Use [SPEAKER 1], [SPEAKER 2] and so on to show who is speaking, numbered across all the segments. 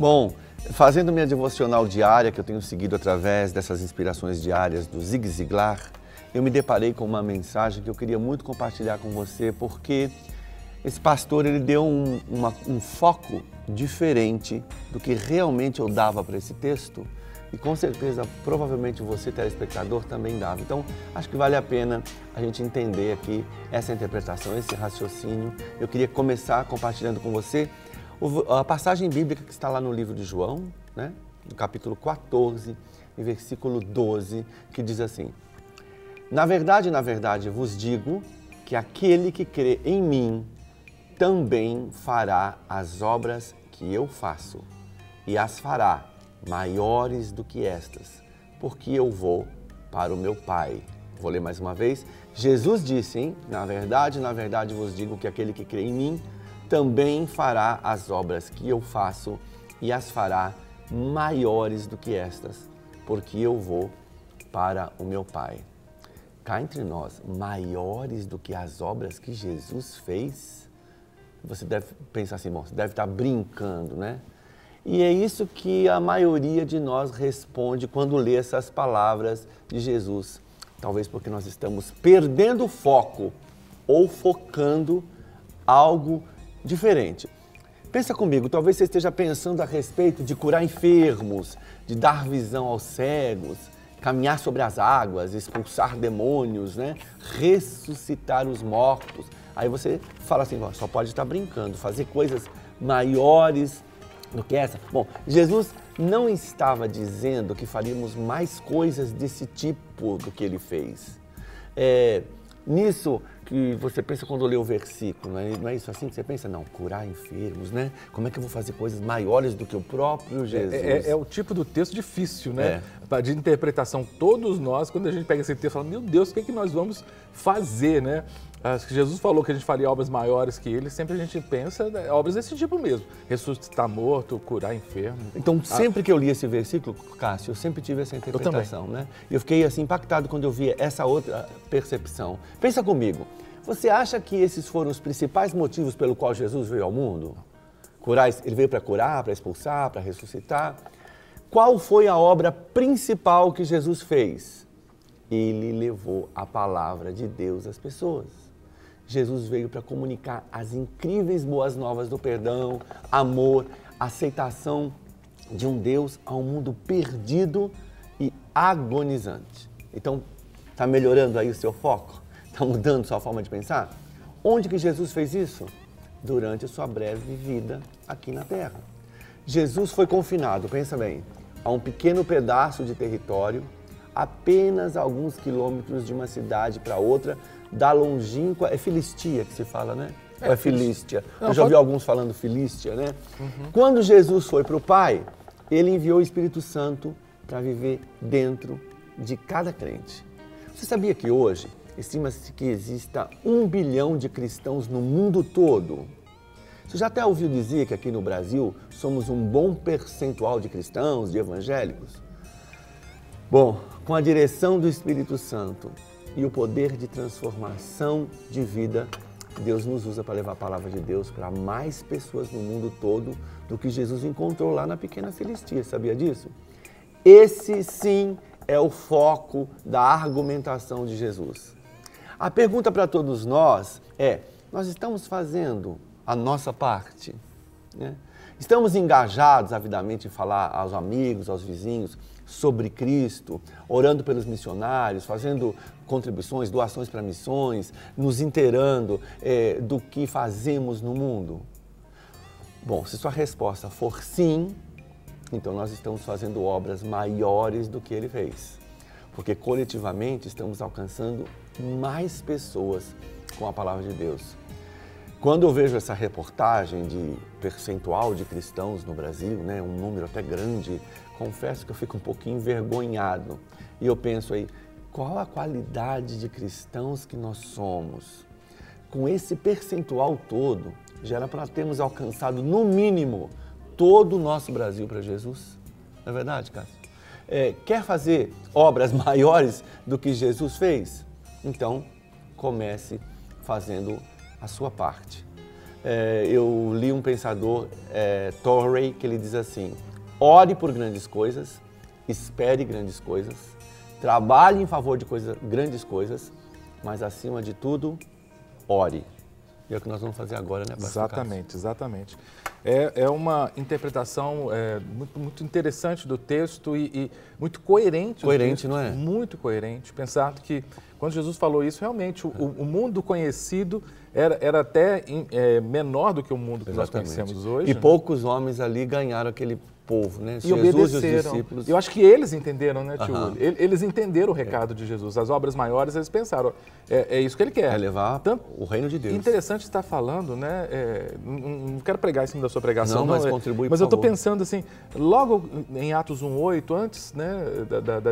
[SPEAKER 1] Bom, fazendo minha devocional diária, que eu tenho seguido através dessas inspirações diárias do Zig Ziglar, eu me deparei com uma mensagem que eu queria muito compartilhar com você, porque esse pastor ele deu um foco diferente do que realmente eu dava para esse texto. E com certeza, provavelmente você, telespectador, também dava. Então, acho que vale a pena a gente entender aqui essa interpretação, esse raciocínio. Eu queria começar compartilhando com você a passagem bíblica que está lá no livro de João, né? No capítulo 14, e versículo 12, que diz assim: na verdade, vos digo que aquele que crê em mim também fará as obras que eu faço, e as fará maiores do que estas, porque eu vou para o meu Pai. Vou ler mais uma vez. Jesus disse, hein? Na verdade, vos digo que aquele que crê em mim também fará as obras que eu faço e as fará maiores do que estas, porque eu vou para o meu Pai. Cá entre nós, maiores do que as obras que Jesus fez? Você deve pensar assim, bom, você deve estar brincando, né? E é isso que a maioria de nós responde quando lê essas palavras de Jesus. Talvez porque nós estamos perdendo o foco ou focando algo diferente. Pensa comigo, talvez você esteja pensando a respeito de curar enfermos, de dar visão aos cegos, caminhar sobre as águas, expulsar demônios, né? Ressuscitar os mortos. Aí você fala assim, só pode estar brincando, fazer coisas maiores do que essa. Bom, Jesus não estava dizendo que faríamos mais coisas desse tipo do que ele fez. Nisso que você pensa quando lê o versículo, não é isso assim que você pensa? Não, curar enfermos, né? Como é que eu vou fazer coisas maiores do que o próprio Jesus?
[SPEAKER 2] É o tipo do texto difícil, né? De interpretação. Todos nós, quando a gente pega esse texto, falamos, meu Deus, o que é que nós vamos fazer, né? Jesus falou que a gente faria obras maiores que ele, sempre a gente pensa obras desse tipo mesmo. Ressuscitar morto, curar enfermo.
[SPEAKER 1] Então, sempre que eu li esse versículo, Cássio, eu sempre tive essa interpretação, né? E eu fiquei assim impactado quando eu vi essa outra percepção. Pensa comigo, você acha que esses foram os principais motivos pelo qual Jesus veio ao mundo? Ele veio para curar, para expulsar, para ressuscitar. Qual foi a obra principal que Jesus fez? Ele levou a palavra de Deus às pessoas. Jesus veio para comunicar as incríveis boas novas do perdão, amor, aceitação de um Deus a um mundo perdido e agonizante. Então, está melhorando aí o seu foco? Está mudando sua forma de pensar? Onde que Jesus fez isso? Durante a sua breve vida aqui na Terra. Jesus foi confinado, pensa bem, a um pequeno pedaço de território, apenas alguns quilômetros de uma cidade para outra, da longínqua, é Filistia que se fala, né? Ou é Filístia? Eu já ouvi alguns falando Filístia, né? Quando Jesus foi para o Pai, ele enviou o Espírito Santo para viver dentro de cada crente. Você sabia que hoje estima-se que exista 1 bilhão de cristãos no mundo todo? Você já até ouviu dizer que aqui no Brasil somos um bom percentual de cristãos, de evangélicos? Bom, com a direção do Espírito Santo e o poder de transformação de vida, Deus nos usa para levar a palavra de Deus para mais pessoas no mundo todo do que Jesus encontrou lá na pequena Filistia. Sabia disso? Esse sim é o foco da argumentação de Jesus. A pergunta para todos nós é, nós estamos fazendo a nossa parte, né? Estamos engajados avidamente em falar aos amigos, aos vizinhos sobre Cristo, orando pelos missionários, fazendo contribuições, doações para missões, nos inteirando do que fazemos no mundo? Bom, se sua resposta for sim, então nós estamos fazendo obras maiores do que ele fez, porque coletivamente estamos alcançando mais pessoas com a palavra de Deus. Quando eu vejo essa reportagem de percentual de cristãos no Brasil, né, um número até grande, confesso que eu fico um pouquinho envergonhado. E eu penso aí, qual a qualidade de cristãos que nós somos? Com esse percentual todo, já era para termos alcançado, no mínimo, todo o nosso Brasil para Jesus. Não é verdade, Cássio? Quer fazer obras maiores do que Jesus fez? Então, comece fazendo a sua parte. eu li um pensador, Torrey, que ele diz assim: ore por grandes coisas, espere grandes coisas, trabalhe em favor de grandes coisas, mas acima de tudo, ore. E é o que nós vamos fazer agora, né, pastor
[SPEAKER 2] Exatamente,
[SPEAKER 1] Cássio?
[SPEAKER 2] exatamente. É uma interpretação muito interessante do texto e muito coerente.
[SPEAKER 1] Coerente, não é?
[SPEAKER 2] Muito coerente. Pensar que quando Jesus falou isso, realmente o mundo conhecido era até menor do que o mundo que nós conhecemos hoje.
[SPEAKER 1] E poucos homens ali ganharam aquele povo, né?
[SPEAKER 2] E obedeceram.
[SPEAKER 1] E os discípulos.
[SPEAKER 2] Eu acho que eles entenderam, né, tio? Eles entenderam o recado de Jesus. As obras maiores, eles pensaram, é isso que ele quer.
[SPEAKER 1] É levar o reino de Deus.
[SPEAKER 2] Interessante estar falando, né? Não quero pregar em cima da sua pregação,
[SPEAKER 1] não, mas contribui,
[SPEAKER 2] mas
[SPEAKER 1] por
[SPEAKER 2] eu estou
[SPEAKER 1] favor.
[SPEAKER 2] pensando assim, logo em Atos 1:8, antes, né,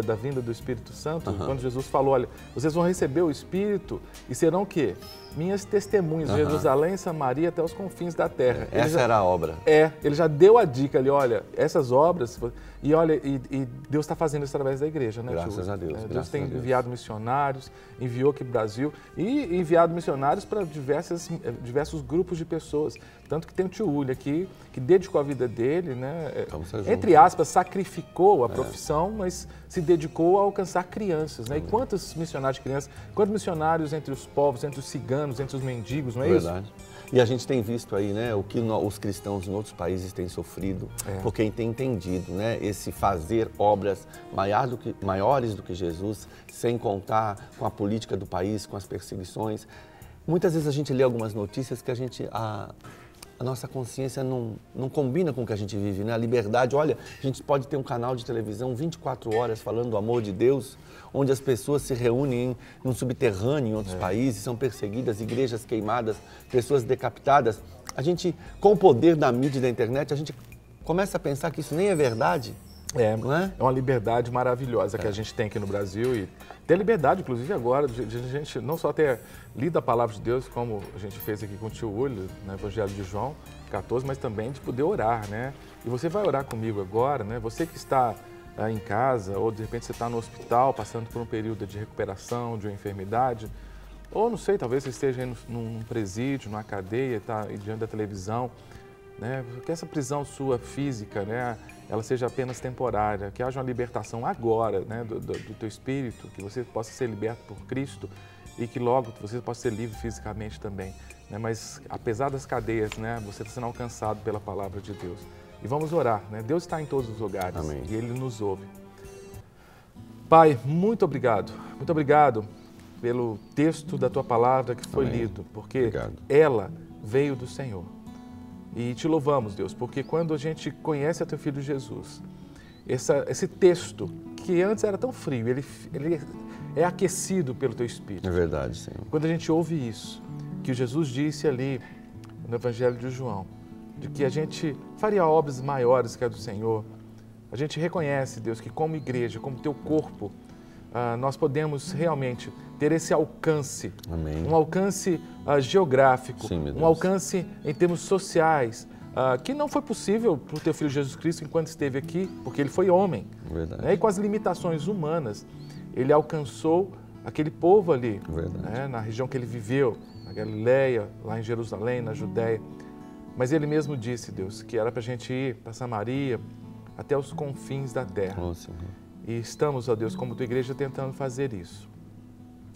[SPEAKER 2] da vinda do Espírito Santo, quando Jesus falou, olha, vocês vão receber o Espírito e serão o quê? Minhas testemunhas, Jerusalém, Samaria, até os confins da terra.
[SPEAKER 1] Essa era a obra.
[SPEAKER 2] Ele já deu a dica ali, olha, essas obras, e Deus está fazendo isso através da igreja, né, tio?
[SPEAKER 1] Graças a Deus.
[SPEAKER 2] Deus tem enviado missionários, enviou aqui para o Brasil e enviado missionários para diversos grupos de pessoas. Tanto que tem o tio Uli aqui, que dedicou a vida dele, né, entre aspas, sacrificou a profissão, mas se dedicou a alcançar crianças, né? E quantos missionários de crianças, quantos missionários entre os povos, entre os ciganos, entre os mendigos, não é isso?
[SPEAKER 1] Verdade. E a gente tem visto aí, né, o que os cristãos em outros países têm sofrido, por quem tem entendido, né, esse fazer obras maiores do que Jesus, sem contar com a política do país, com as perseguições. Muitas vezes a gente lê algumas notícias que a nossa consciência não combina com o que a gente vive, né? A liberdade, olha, a gente pode ter um canal de televisão 24 horas falando do amor de Deus, onde as pessoas se reúnem num subterrâneo em outros países, são perseguidas, igrejas queimadas, pessoas decapitadas. A gente, com o poder da mídia e da internet, a gente começa a pensar que isso nem é verdade. Não é?
[SPEAKER 2] É uma liberdade maravilhosa que a gente tem aqui no Brasil e ter liberdade, inclusive agora, de a gente não só ter lido a palavra de Deus, como a gente fez aqui com o tio Uli, no Evangelho de João 14, mas também de poder orar, né? E você vai orar comigo agora, né? Você que está em casa ou de repente você está no hospital passando por um período de recuperação, de uma enfermidade, ou não sei, talvez você esteja num presídio, numa cadeia, está diante da televisão, né? Que essa prisão sua física, né, ela seja apenas temporária, que haja uma libertação agora, né, do teu espírito, que você possa ser liberto por Cristo e que logo você possa ser livre fisicamente também, né? Mas apesar das cadeias, né, você está sendo alcançado pela palavra de Deus. E vamos orar, né? Deus está em todos os lugares.
[SPEAKER 1] Amém.
[SPEAKER 2] E Ele nos ouve. Pai, muito obrigado pelo texto da Tua palavra que foi lido, porque ela veio do Senhor. E te louvamos, Deus, porque quando a gente conhece a Teu Filho Jesus, esse texto, que antes era tão frio, ele é aquecido pelo Teu Espírito.
[SPEAKER 1] É verdade, Senhor.
[SPEAKER 2] Quando a gente ouve isso, que Jesus disse ali no Evangelho de João, de que a gente faria obras maiores que a do Senhor, a gente reconhece, Deus, que como igreja, como Teu corpo, nós podemos realmente ter esse alcance,
[SPEAKER 1] Amém.
[SPEAKER 2] Um alcance geográfico,
[SPEAKER 1] Sim, meu Deus.
[SPEAKER 2] um alcance em termos sociais, que não foi possível para o Teu Filho Jesus Cristo enquanto esteve aqui, porque Ele foi homem.
[SPEAKER 1] Verdade.
[SPEAKER 2] Né? E com as limitações humanas, Ele alcançou aquele povo ali, né? Na região que Ele viveu, na Galileia, lá em Jerusalém, na Judéia. Mas Ele mesmo disse, Deus, que era para a gente ir para Samaria, até os confins da terra.
[SPEAKER 1] Oh, Senhor.
[SPEAKER 2] E estamos, ó Deus, como Tua igreja, tentando fazer isso.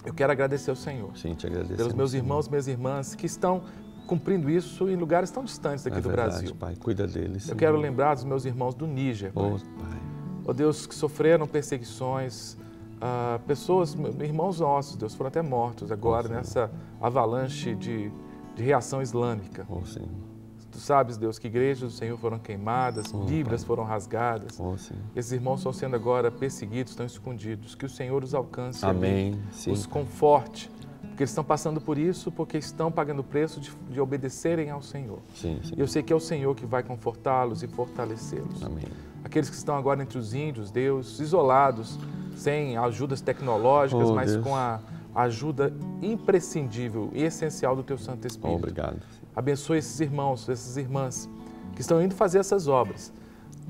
[SPEAKER 2] Eu quero agradecer ao Senhor.
[SPEAKER 1] Sim, te agradeço.
[SPEAKER 2] Pelos meus irmãos, minhas irmãs, que estão cumprindo isso em lugares tão distantes daqui do Brasil.
[SPEAKER 1] Pai, cuida deles.
[SPEAKER 2] Eu quero lembrar dos meus irmãos do Níger, Pai.
[SPEAKER 1] Pai.
[SPEAKER 2] Ó Deus, que sofreram perseguições, pessoas, irmãos nossos, Deus, foram até mortos agora nessa avalanche de reação islâmica.
[SPEAKER 1] Oh, Senhor.
[SPEAKER 2] Tu sabes, Deus, que igrejas do Senhor foram queimadas, Bíblias foram rasgadas.
[SPEAKER 1] Oh, Senhor.
[SPEAKER 2] Esses irmãos estão sendo agora perseguidos, estão escondidos. Que o Senhor os alcance,
[SPEAKER 1] Amém. Sim,
[SPEAKER 2] os conforte, porque eles estão passando por isso, porque estão pagando o preço de obedecerem ao Senhor.
[SPEAKER 1] Sim, sim.
[SPEAKER 2] E eu sei que é o Senhor que vai confortá-los e fortalecê-los.
[SPEAKER 1] Amém.
[SPEAKER 2] Aqueles que estão agora entre os índios, Deus, isolados, sem ajudas tecnológicas, mas
[SPEAKER 1] Deus.
[SPEAKER 2] com a ajuda imprescindível e essencial do Teu Santo Espírito.
[SPEAKER 1] Obrigado.
[SPEAKER 2] Abençoe esses irmãos, essas irmãs que estão indo fazer essas obras.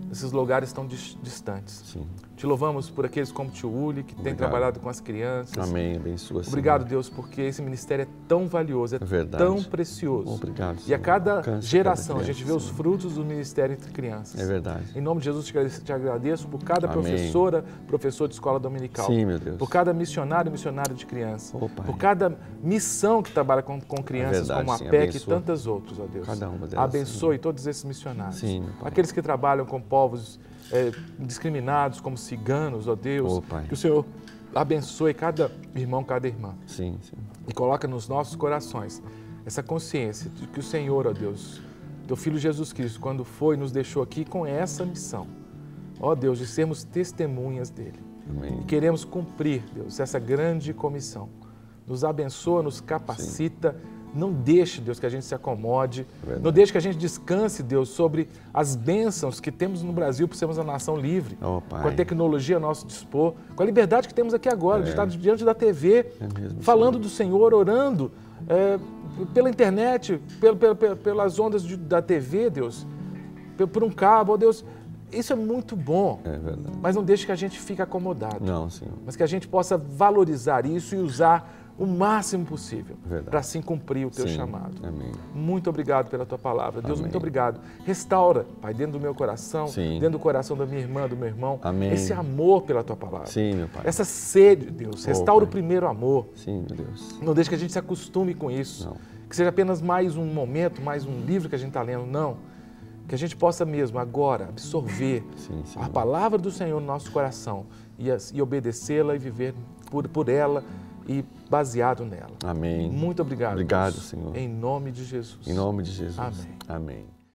[SPEAKER 2] Esses lugares estão distantes.
[SPEAKER 1] Sim.
[SPEAKER 2] Te louvamos por aqueles como o tio Uli, que tem trabalhado com as crianças.
[SPEAKER 1] Amém, abençoa.
[SPEAKER 2] Obrigado, Deus, porque esse ministério é tão valioso, é tão precioso.
[SPEAKER 1] Obrigado,
[SPEAKER 2] e a cada geração
[SPEAKER 1] cada
[SPEAKER 2] a gente vê os frutos do ministério entre crianças.
[SPEAKER 1] É verdade.
[SPEAKER 2] Em nome de Jesus, te agradeço por cada professora, professor de escola dominical.
[SPEAKER 1] Sim, meu Deus.
[SPEAKER 2] Por cada missionário, missionária de criança. Por cada missão que trabalha com crianças, como a PEC e tantas outras, ó Deus.
[SPEAKER 1] Cada uma delas.
[SPEAKER 2] Abençoe todos esses missionários.
[SPEAKER 1] Sim, meu Pai.
[SPEAKER 2] Aqueles que trabalham com povos discriminados, como ciganos, ó Deus.
[SPEAKER 1] Pai.
[SPEAKER 2] Que o Senhor abençoe cada irmão, cada irmã.
[SPEAKER 1] Sim, sim.
[SPEAKER 2] E coloca nos nossos corações essa consciência de que o Senhor, ó Deus, teu Filho Jesus Cristo, quando foi, nos deixou aqui com essa missão. Ó Deus, de sermos testemunhas dele.
[SPEAKER 1] Amém.
[SPEAKER 2] E queremos cumprir, Deus, essa grande comissão. Nos abençoa, nos capacita. Sim. Não deixe, Deus, que a gente se acomode. Verdade. Não deixe que a gente descanse, Deus, sobre as bênçãos que temos no Brasil por sermos uma nação livre. Com a tecnologia a nosso dispor, com a liberdade que temos aqui agora, de estar diante da TV, falando do Senhor, orando, pela internet, pelas ondas da TV, Deus, por um cabo, ó Deus. Isso é muito bom, mas não deixe que a gente fique acomodado.
[SPEAKER 1] Não, Senhor.
[SPEAKER 2] Mas que a gente possa valorizar isso e usar o máximo possível para assim cumprir o teu chamado.
[SPEAKER 1] Amém.
[SPEAKER 2] Muito obrigado pela tua palavra. Deus, muito obrigado. Restaura, Pai, dentro do meu coração, dentro do coração da minha irmã, do meu irmão, esse amor pela tua palavra.
[SPEAKER 1] Sim, meu Pai.
[SPEAKER 2] Essa sede, Deus. Restaura o primeiro amor.
[SPEAKER 1] Sim, meu Deus.
[SPEAKER 2] Não deixe que a gente se acostume com isso.
[SPEAKER 1] Não.
[SPEAKER 2] Que seja apenas mais um momento, mais um livro que a gente está lendo. Não. Que a gente possa mesmo agora absorver a palavra do Senhor no nosso coração e obedecê-la e viver por ela e baseado nela.
[SPEAKER 1] Amém.
[SPEAKER 2] Muito obrigado.
[SPEAKER 1] Obrigado,
[SPEAKER 2] Deus.
[SPEAKER 1] Senhor.
[SPEAKER 2] Em nome de Jesus.
[SPEAKER 1] Em nome de Jesus.
[SPEAKER 2] Amém.
[SPEAKER 1] Amém.